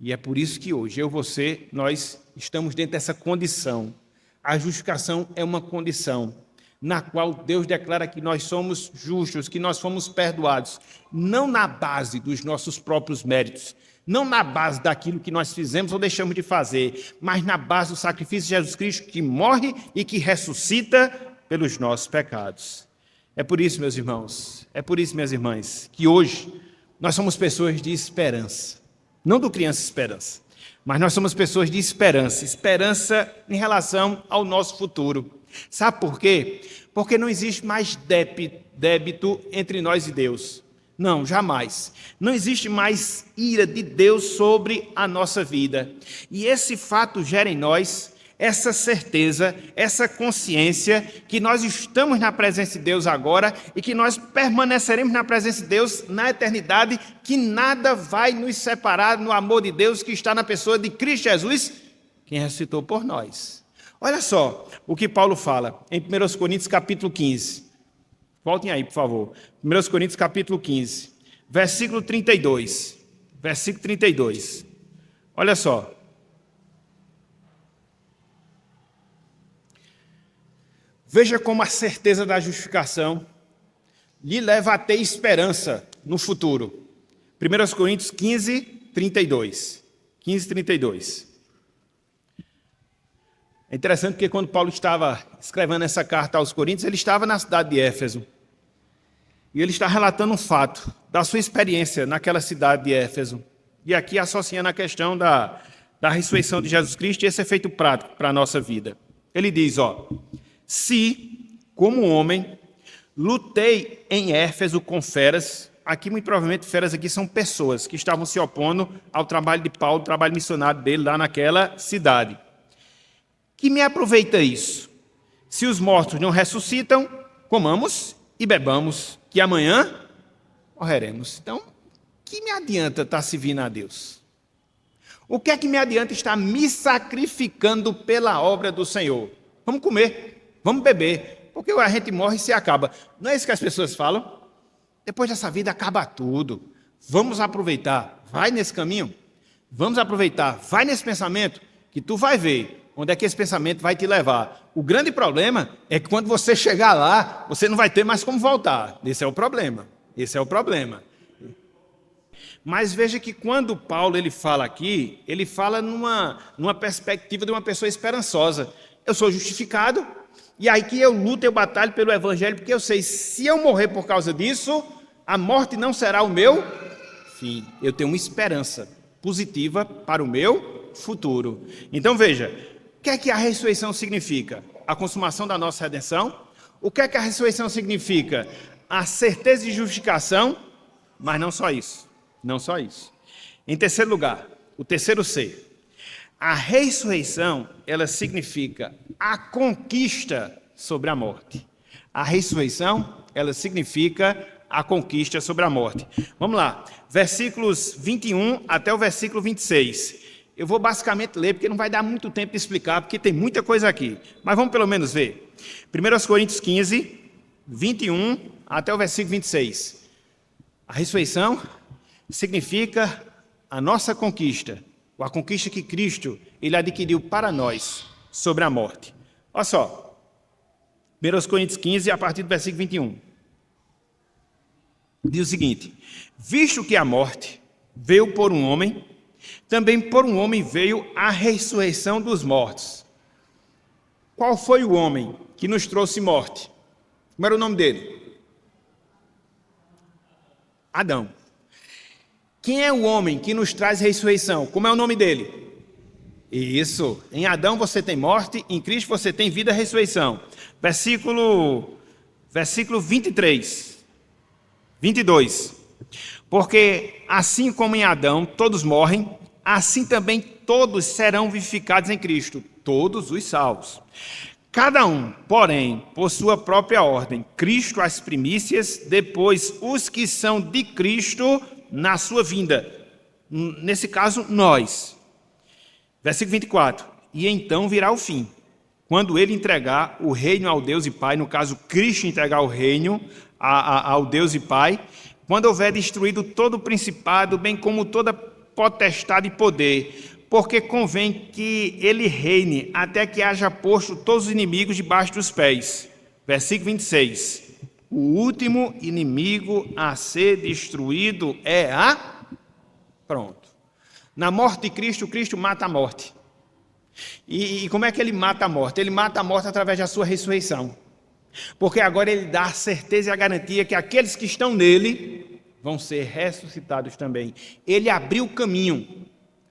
Speaker 1: E é por isso que hoje, eu e você, nós estamos dentro dessa condição. A justificação é uma condição na qual Deus declara que nós somos justos, que nós fomos perdoados, não na base dos nossos próprios méritos, não na base daquilo que nós fizemos ou deixamos de fazer, mas na base do sacrifício de Jesus Cristo, que morre e que ressuscita pelos nossos pecados. É por isso, meus irmãos, é por isso, minhas irmãs, que hoje nós somos pessoas de esperança. Não do Criança Esperança, mas nós somos pessoas de esperança. Esperança em relação ao nosso futuro. Sabe por quê? Porque não existe mais débito entre nós e Deus. Não, jamais. Não existe mais ira de Deus sobre a nossa vida. E esse fato gera em nós essa certeza, essa consciência que nós estamos na presença de Deus agora e que nós permaneceremos na presença de Deus na eternidade, que nada vai nos separar no amor de Deus que está na pessoa de Cristo Jesus, quem ressuscitou por nós. Olha só o que Paulo fala em 1 Coríntios capítulo 15. Voltem aí, por favor. 1 Coríntios capítulo 15, versículo 32. Versículo 32. Olha só. Veja como a certeza da justificação lhe leva a ter esperança no futuro. 1 Coríntios 15, 32. 15, 32. É interessante porque quando Paulo estava escrevendo essa carta aos Coríntios, ele estava na cidade de Éfeso. E ele está relatando um fato da sua experiência naquela cidade de Éfeso. E aqui associando a questão da ressurreição de Jesus Cristo e esse efeito prático para a nossa vida. Ele diz, se, como homem, lutei em Éfeso com feras, aqui muito provavelmente feras aqui são pessoas que estavam se opondo ao trabalho de Paulo, o trabalho missionário dele lá naquela cidade. Que me aproveita isso? Se os mortos não ressuscitam, comamos e bebamos, que amanhã morreremos. Então, que me adianta estar servindo a Deus? O que é que me adianta estar me sacrificando pela obra do Senhor? Vamos comer. Vamos beber, porque a gente morre e se acaba. Não é isso que as pessoas falam? Depois dessa vida acaba tudo. Vamos aproveitar. Vai nesse caminho. Vamos aproveitar. Vai nesse pensamento, que tu vai ver onde é que esse pensamento vai te levar. O grande problema é que quando você chegar lá, você não vai ter mais como voltar. Esse é o problema. Esse é o problema. Mas veja que quando Paulo ele fala aqui, ele fala numa perspectiva de uma pessoa esperançosa. Eu sou justificado. E aí que eu luto, eu batalho pelo Evangelho, porque eu sei, se eu morrer por causa disso, a morte não será o meu fim. Eu tenho uma esperança positiva para o meu futuro. Então veja, o que é que a ressurreição significa? A consumação da nossa redenção. O que é que a ressurreição significa? A certeza de justificação, mas não só isso. Não só isso. Em terceiro lugar, o terceiro C. A ressurreição, ela significa a conquista sobre a morte. A ressurreição, ela significa a conquista sobre a morte. Vamos lá, versículos 21 até o versículo 26. Eu vou basicamente ler, porque não vai dar muito tempo de explicar, porque tem muita coisa aqui. Mas vamos pelo menos ver. 1 Coríntios 15, 21 até o versículo 26. A ressurreição significa a nossa conquista. A conquista que Cristo ele adquiriu para nós sobre a morte. Olha só, 1 Coríntios 15, a partir do versículo 21. Diz o seguinte: visto que a morte veio por um homem, também por um homem veio a ressurreição dos mortos. Qual foi o homem que nos trouxe morte? Como era o nome dele? Adão. Quem é o homem que nos traz ressurreição? Como é o nome dele? Isso. Em Adão você tem morte, em Cristo você tem vida e ressurreição. Versículo 23. 22. Porque assim como em Adão todos morrem, assim também todos serão vivificados em Cristo, todos os salvos. Cada um, porém, por sua própria ordem. Cristo as primícias, depois os que são de Cristo na sua vinda. Nesse caso, nós. Versículo 24. E então virá o fim, quando ele entregar o reino ao Deus e Pai, no caso, Cristo entregar o reino ao Deus e Pai, quando houver destruído todo o principado, bem como toda potestade e poder, porque convém que ele reine até que haja posto todos os inimigos debaixo dos pés. Versículo 26. O último inimigo a ser destruído é a... Pronto. Na morte de Cristo, Cristo mata a morte. E como é que ele mata a morte? Ele mata a morte através da sua ressurreição. Porque agora ele dá a certeza e a garantia que aqueles que estão nele vão ser ressuscitados também. Ele abriu o caminho,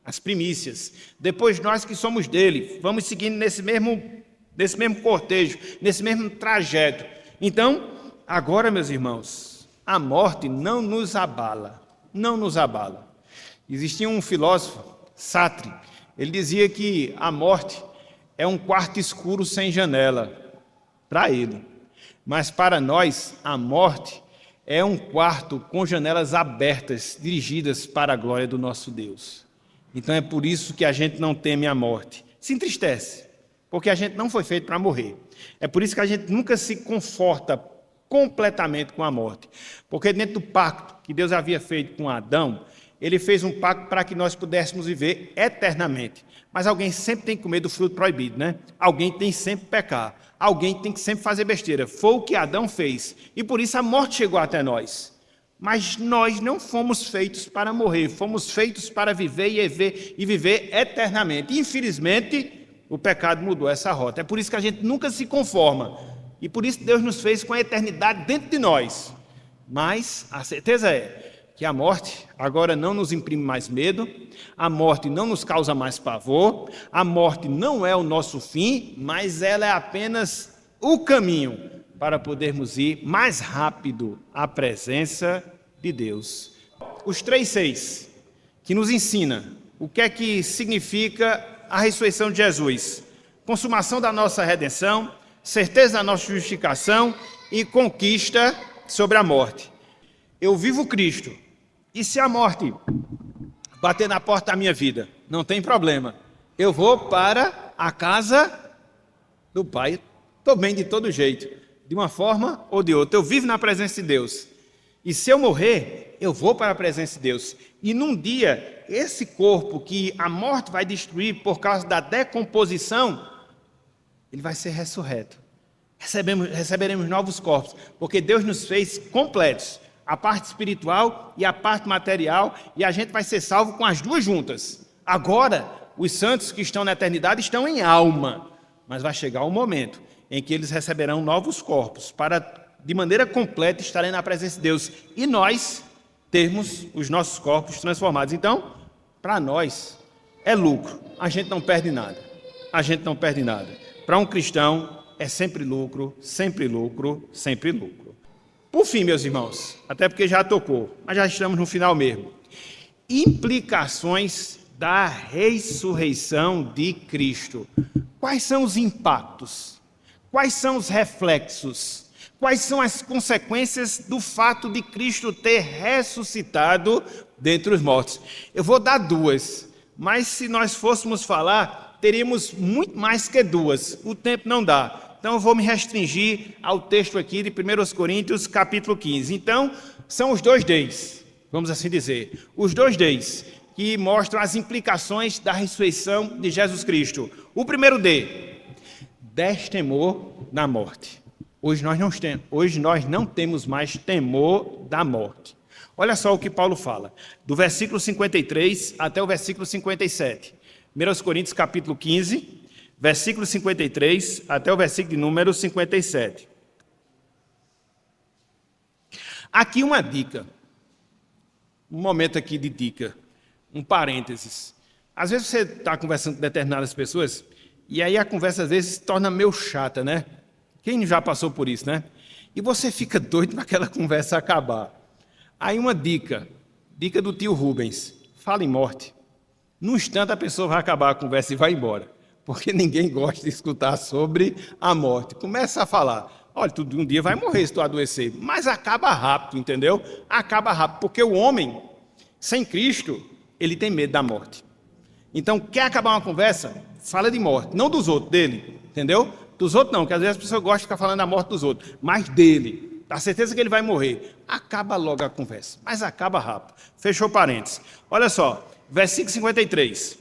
Speaker 1: as primícias. Depois nós que somos dele, vamos seguindo nesse mesmo cortejo, nesse mesmo trajeto. Então, agora, meus irmãos, a morte não nos abala. Não nos abala. Existia um filósofo, Sartre. Ele dizia que a morte é um quarto escuro sem janela, para ele. Mas para nós, a morte é um quarto com janelas abertas, dirigidas para a glória do nosso Deus. Então é por isso que a gente não teme a morte. Se entristece, porque a gente não foi feito para morrer. É por isso que a gente nunca se conforta completamente com a morte. Porque dentro do pacto que Deus havia feito com Adão, ele fez um pacto para que nós pudéssemos viver eternamente. Mas alguém sempre tem que comer do fruto proibido, né? Alguém tem sempre que pecar. Alguém tem que sempre fazer besteira. Foi o que Adão fez. E por isso a morte chegou até nós. Mas nós não fomos feitos para morrer. Fomos feitos para viver e viver eternamente. E, infelizmente, o pecado mudou essa rota. É por isso que a gente nunca se conforma. E por isso Deus nos fez com a eternidade dentro de nós. Mas a certeza é que a morte agora não nos imprime mais medo, a morte não nos causa mais pavor, a morte não é o nosso fim, mas ela é apenas o caminho para podermos ir mais rápido à presença de Deus. Os 3:6, que nos ensina o que é que significa a ressurreição de Jesus. Consumação da nossa redenção, certeza da nossa justificação e conquista sobre a morte. Eu vivo Cristo. E se a morte bater na porta da minha vida, não tem problema. Eu vou para a casa do Pai. Estou bem de todo jeito, de uma forma ou de outra. Eu vivo na presença de Deus. E se eu morrer, eu vou para a presença de Deus. E num dia, esse corpo que a morte vai destruir por causa da decomposição, ele vai ser ressurreto. Receberemos novos corpos, porque Deus nos fez completos. A parte espiritual e a parte material, e a gente vai ser salvo com as duas juntas. Agora, os santos que estão na eternidade estão em alma, mas vai chegar um momento em que eles receberão novos corpos, para, de maneira completa, estarem na presença de Deus, e nós termos os nossos corpos transformados. Então, para nós, é lucro, a gente não perde nada, a gente não perde nada. Para um cristão, é sempre lucro, sempre lucro, sempre lucro. Por fim, meus irmãos, até porque já tocou, mas já estamos no final mesmo. Implicações da ressurreição de Cristo. Quais são os impactos? Quais são os reflexos? Quais são as consequências do fato de Cristo ter ressuscitado dentre os mortos? Eu vou dar duas, mas se nós fôssemos falar, teríamos muito mais que duas. O tempo não dá. Então, eu vou me restringir ao texto aqui de 1 Coríntios, capítulo 15. Então, são os 2 Ds, vamos assim dizer. Os 2 Ds que mostram as implicações da ressurreição de Jesus Cristo. O primeiro D, destemor da morte. Hoje nós não temos mais temor da morte. Olha só o que Paulo fala, do versículo 53 até o versículo 57. 1 Coríntios, capítulo 15, versículo 53 até o versículo de número 57. Aqui uma dica, um momento aqui de dica, um parênteses. Às vezes você está conversando com determinadas pessoas e aí a conversa às vezes se torna meio chata, né? Quem já passou por isso, né? E você fica doido para aquela conversa acabar. Aí uma dica do tio Rubens, fala em morte. Num instante a pessoa vai acabar a conversa e vai embora. Porque ninguém gosta de escutar sobre a morte. Começa a falar, olha, tu um dia vai morrer se tu adoecer, mas acaba rápido, entendeu? Acaba rápido, porque o homem, sem Cristo, ele tem medo da morte. Então, quer acabar uma conversa? fala de morte, não dos outros, dele, entendeu? Dos outros não, porque às vezes as pessoas gostam de ficar falando da morte dos outros, mas dele. Dá certeza que ele vai morrer. Acaba logo a conversa, mas acaba rápido. Fechou parênteses. Olha só, versículo 53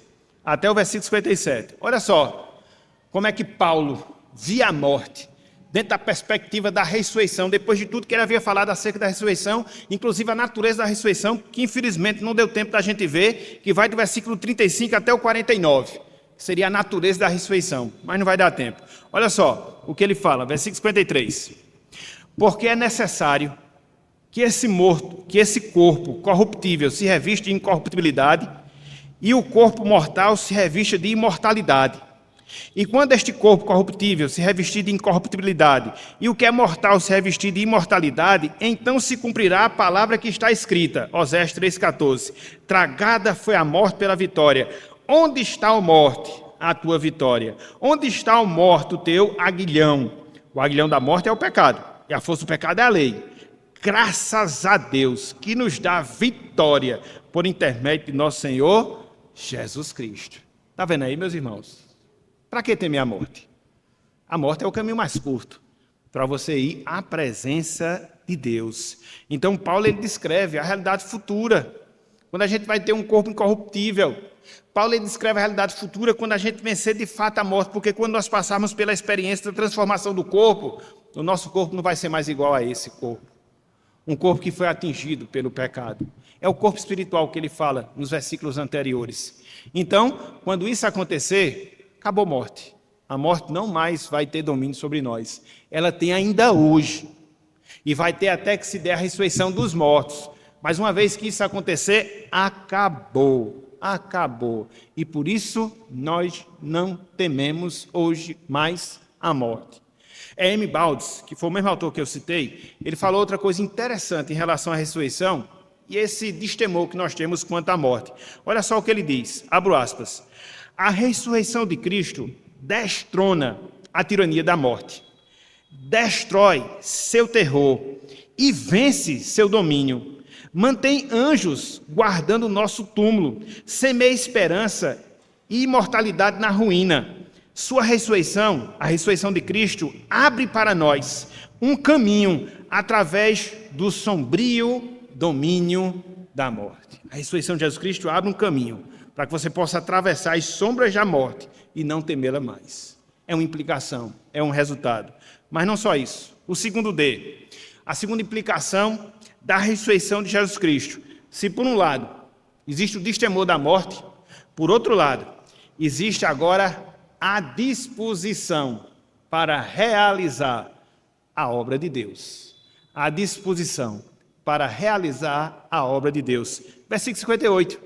Speaker 1: até o versículo 57. Olha só como é que Paulo via a morte dentro da perspectiva da ressurreição, depois de tudo que ele havia falado acerca da ressurreição, inclusive a natureza da ressurreição, que infelizmente não deu tempo da gente ver, que vai do versículo 35 até o 49, que seria a natureza da ressurreição, mas não vai dar tempo. Olha só o que ele fala, versículo 53. Porque é necessário que esse corpo corruptível se revista de incorruptibilidade e o corpo mortal se revista de imortalidade. E quando este corpo corruptível se revestir de incorruptibilidade e o que é mortal se revestir de imortalidade, então se cumprirá a palavra que está escrita, Oséias 3,14. Tragada foi a morte pela vitória. Onde está a morte, a tua vitória? Onde está o morto, o teu aguilhão? O aguilhão da morte é o pecado, e a força do pecado é a lei. Graças a Deus que nos dá vitória por intermédio de nosso Senhor Jesus Cristo. Está vendo aí, meus irmãos? Para que temer a morte? A morte é o caminho mais curto para você ir à presença de Deus. Então, Paulo ele descreve a realidade futura, quando a gente vai ter um corpo incorruptível. Paulo ele descreve a realidade futura quando a gente vencer de fato a morte, porque quando nós passarmos pela experiência da transformação do corpo, o nosso corpo não vai ser mais igual a esse corpo. Um corpo que foi atingido pelo pecado. É o corpo espiritual que ele fala nos versículos anteriores. Então, quando isso acontecer, acabou a morte. A morte não mais vai ter domínio sobre nós. Ela tem ainda hoje. E vai ter até que se der a ressurreição dos mortos. Mas uma vez que isso acontecer, acabou. Acabou. E por isso nós não tememos hoje mais a morte. M. Baldes, que foi o mesmo autor que eu citei, ele falou outra coisa interessante em relação à ressurreição e esse destemor que nós temos quanto à morte. Olha só o que ele diz, abro aspas. A ressurreição de Cristo destrona a tirania da morte, destrói seu terror e vence seu domínio. Mantém anjos guardando o nosso túmulo, semeia esperança e imortalidade na ruína. Sua ressurreição, a ressurreição de Cristo, abre para nós um caminho através do sombrio domínio da morte. A ressurreição de Jesus Cristo abre um caminho para que você possa atravessar as sombras da morte e não temê-la mais. É uma implicação, é um resultado. Mas não só isso. O segundo D, a segunda implicação da ressurreição de Jesus Cristo. Se por um lado existe o destemor da morte, por outro lado, existe agora a disposição para realizar a obra de Deus. A disposição para realizar a obra de Deus. Versículo 58.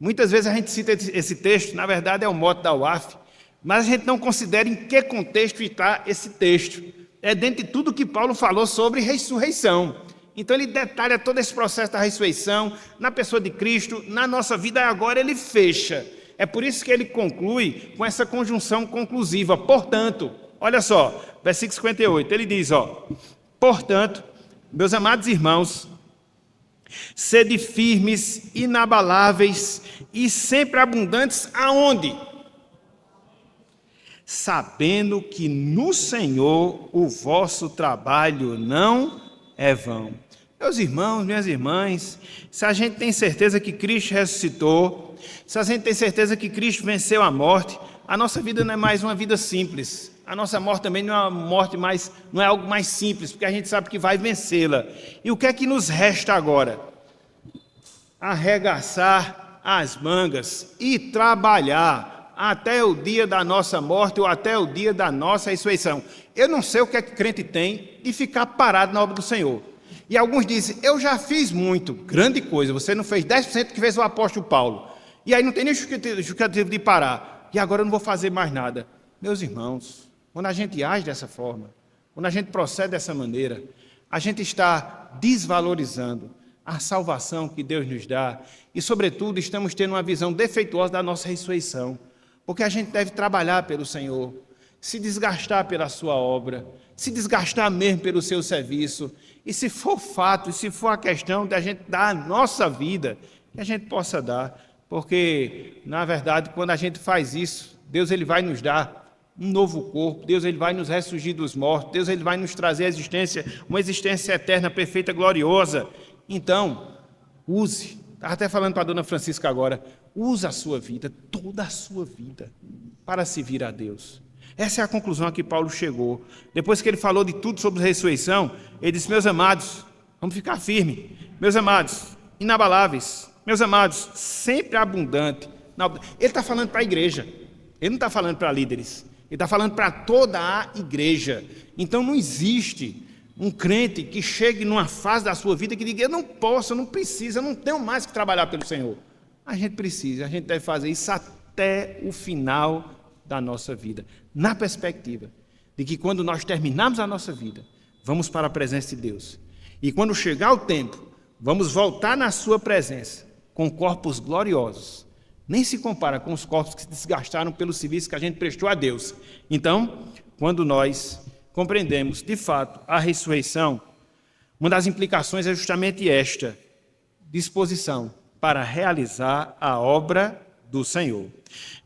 Speaker 1: Muitas vezes a gente cita esse texto, na verdade é o mote da UAF, mas a gente não considera em que contexto está esse texto. É dentro de tudo que Paulo falou sobre ressurreição. Então ele detalha todo esse processo da ressurreição, na pessoa de Cristo, na nossa vida, e agora ele fecha. É por isso que ele conclui com essa conjunção conclusiva. Portanto, olha só, versículo 58, ele diz, portanto, meus amados irmãos, sede firmes, inabaláveis e sempre abundantes aonde? Sabendo que no Senhor o vosso trabalho não é vão. Meus irmãos, minhas irmãs, se a gente tem certeza que Cristo ressuscitou, se a gente tem certeza que Cristo venceu a morte, a nossa vida não é mais uma vida simples. A nossa morte também não é uma morte mais, não é algo mais simples, porque a gente sabe que vai vencê-la. E o que é que nos resta agora? Arregaçar as mangas e trabalhar até o dia da nossa morte ou até o dia da nossa ressurreição. Eu não sei o que é que crente tem de ficar parado na obra do Senhor. E alguns dizem, eu já fiz muito, grande coisa, você não fez 10% do que fez o apóstolo Paulo. E aí não tem nem justificativo de parar. E agora eu não vou fazer mais nada. Meus irmãos, quando a gente age dessa forma, quando a gente procede dessa maneira, a gente está desvalorizando a salvação que Deus nos dá e, sobretudo, estamos tendo uma visão defeituosa da nossa ressurreição, porque a gente deve trabalhar pelo Senhor, se desgastar pela sua obra, se desgastar mesmo pelo seu serviço, e se for fato, e se for a questão de a gente dar a nossa vida, que a gente possa dar, porque, na verdade, quando a gente faz isso Deus ele vai nos dar um novo corpo, Deus ele vai nos ressurgir dos mortos, Deus ele vai nos trazer a existência, uma existência eterna, perfeita, gloriosa. Então, use, estava até falando para a dona Francisca agora, use a sua vida, toda a sua vida, para servir a Deus. Essa é a conclusão a que Paulo chegou. Depois que ele falou de tudo sobre a ressurreição, ele disse, meus amados, vamos ficar firmes, meus amados, inabaláveis, meus amados, sempre abundante. Ele está falando para a igreja, ele não está falando para líderes, ele está falando para toda a igreja. Então não existe um crente que chegue numa fase da sua vida que diga, eu não posso, eu não preciso, eu não tenho mais que trabalhar pelo Senhor. A gente precisa, a gente deve fazer isso até o final da nossa vida, na perspectiva de que quando nós terminarmos a nossa vida, vamos para a presença de Deus. E quando chegar o tempo, vamos voltar na sua presença com corpos gloriosos. Nem se compara com os corpos que se desgastaram pelo serviço que a gente prestou a Deus. Então, quando nós compreendemos, de fato, a ressurreição, uma das implicações é justamente esta, disposição para realizar a obra do Senhor.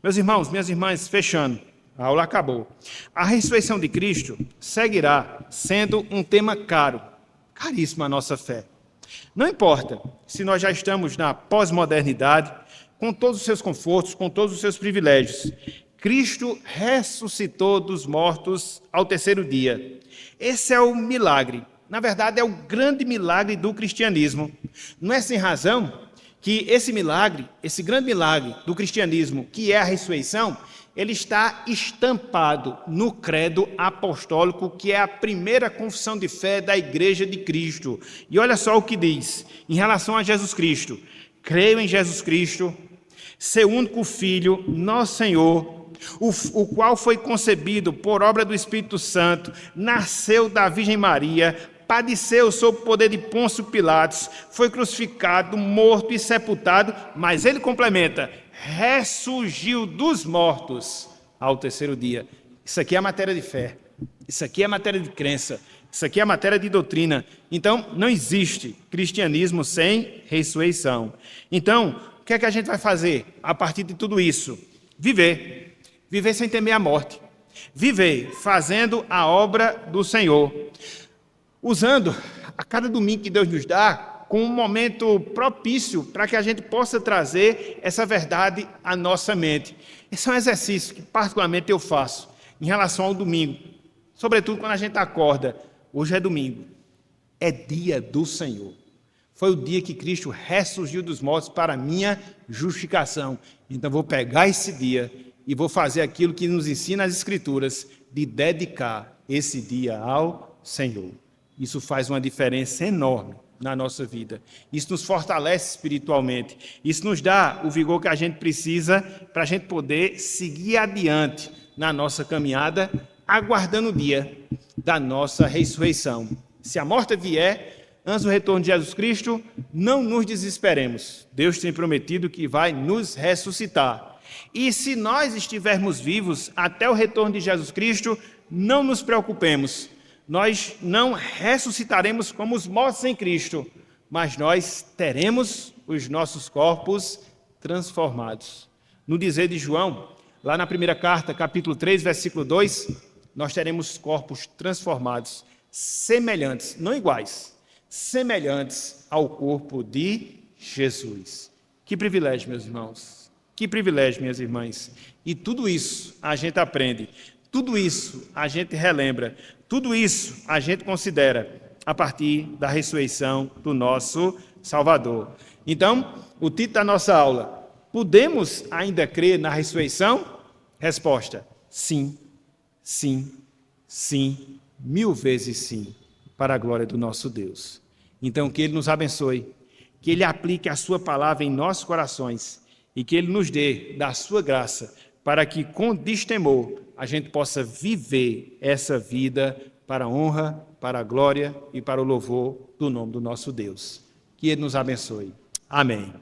Speaker 1: Meus irmãos, minhas irmãs, fechando, a aula acabou. A ressurreição de Cristo seguirá sendo um tema caro, caríssimo à nossa fé. Não importa se nós já estamos na pós-modernidade, com todos os seus confortos, com todos os seus privilégios. Cristo ressuscitou dos mortos ao terceiro dia. Esse é o milagre. Na verdade, é o grande milagre do cristianismo. Não é sem razão que esse milagre, esse grande milagre do cristianismo, que é a ressurreição, ele está estampado no credo apostólico, que é a primeira confissão de fé da Igreja de Cristo. E olha só o que diz em relação a Jesus Cristo. Creio em Jesus Cristo, seu único Filho, nosso Senhor, o qual foi concebido por obra do Espírito Santo, nasceu da Virgem Maria, padeceu sob o poder de Pôncio Pilatos, foi crucificado, morto e sepultado, mas ele complementa, ressurgiu dos mortos ao terceiro dia. Isso aqui é a matéria de fé, isso aqui é a matéria de crença, isso aqui é a matéria de doutrina. Então, não existe cristianismo sem ressurreição. Então, o que é que a gente vai fazer a partir de tudo isso? Viver. Viver sem temer a morte. Viver fazendo a obra do Senhor. Usando a cada domingo que Deus nos dá como um momento propício para que a gente possa trazer essa verdade à nossa mente. Esse é um exercício que particularmente eu faço em relação ao domingo. Sobretudo quando a gente acorda. Hoje é domingo. É dia do Senhor. Foi o dia que Cristo ressurgiu dos mortos para a minha justificação. Então vou pegar esse dia e vou fazer aquilo que nos ensina as Escrituras, de dedicar esse dia ao Senhor. Isso faz uma diferença enorme na nossa vida. Isso nos fortalece espiritualmente. Isso nos dá o vigor que a gente precisa para a gente poder seguir adiante na nossa caminhada, aguardando o dia da nossa ressurreição. Se a morte vier, antes do retorno de Jesus Cristo, não nos desesperemos. Deus tem prometido que vai nos ressuscitar. E se nós estivermos vivos até o retorno de Jesus Cristo, não nos preocupemos. Nós não ressuscitaremos como os mortos em Cristo, mas nós teremos os nossos corpos transformados. No dizer de João, lá na primeira carta, capítulo 3, versículo 2, nós teremos corpos transformados, semelhantes, não iguais, semelhantes ao corpo de Jesus. Que privilégio, meus irmãos. Que privilégio, minhas irmãs. E tudo isso a gente aprende, tudo isso a gente relembra, tudo isso a gente considera a partir da ressurreição do nosso Salvador. Então, o título da nossa aula, podemos ainda crer na ressurreição? Resposta, sim, sim, sim, 1000 vezes sim, para a glória do nosso Deus. Então, que Ele nos abençoe, que Ele aplique a sua palavra em nossos corações e que Ele nos dê da sua graça para que, com destemor, a gente possa viver essa vida para a honra, para a glória e para o louvor do nome do nosso Deus. Que Ele nos abençoe. Amém.